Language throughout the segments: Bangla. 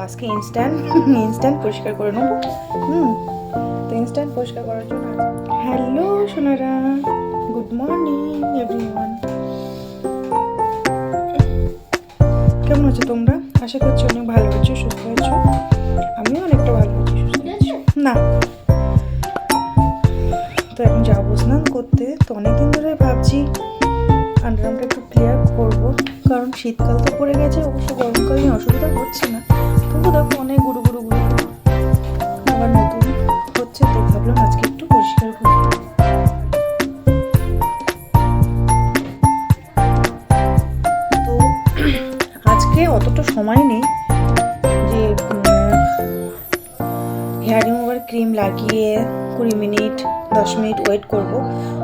আজকে ইনস্ট্যান্ট পরিষ্কার করে নেবো। তো ইনস্ট্যান্ট পরিষ্কার করার জন্য hello Sonara, good morning everyone. কেমন আছো তোমরা? আশা করছি অনেক ভালো আছো, সুস্থ আছো। আমিও অনেকটা ভালো আছি, সুস্থ আছি। না তো এখন যাবো স্নান করতে। তো অনেকদিন ধরে ভাবছি আন্ডারআর্মটা একটু ক্লিয়ার করবো, কারণ শীতকাল তো পড়ে গেছে। অবশ্য গরমকালে অসুবিধা হচ্ছে না, তবু দেখো অনেক গুরু আবার নতুন হচ্ছে। তো ভাবলাম আজকে একটু পরিষ্কার করবো। তো আজকে অতটা সময় নেই যে হেয়ার রিমুভার ক্রিম লাগিয়ে 20 মিনিট 10 মিনিট ওয়েট করব।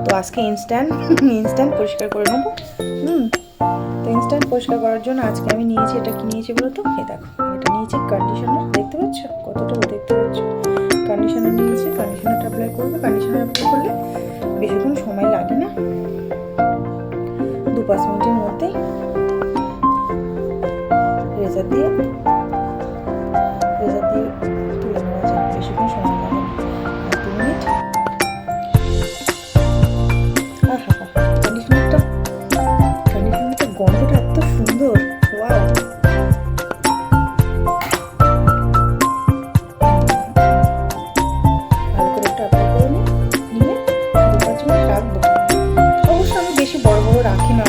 তো আজকে ইনস্ট্যান্ট পরিষ্কার করে নেবো। তো ইনস্ট্যান্ট পরিষ্কার করার জন্য আজকে আমি নিয়েছি, এটা কি নিয়েছি বলো তো? এই দেখো, এটা নিয়েছি কন্ডিশনার। দেখতে পাচ্ছ কতটা? দেখতে পাচ্ছ কন্ডিশনার নিয়েছি। কন্ডিশনারটা অ্যাপ্লাই করবো। কন্ডিশনার অ্যাপ্লাই করলে বেশিক্ষণ সময় লাগে না, 2-5 মিনিটের মধ্যেই রেজার দিয়ে তুলে নেওয়া যায়। বেশিক্ষণ সময় লাগে না, 2 মিনিট। কন্ডিশনারটা গন্ধটা এত সুন্দর, ওয়াও। ভালো করে একটু অ্যাপ্লাই করে নিয়ে 2-5 মিনিট রাখবো। অবশ্য আমি বেশি বড় রাখি না,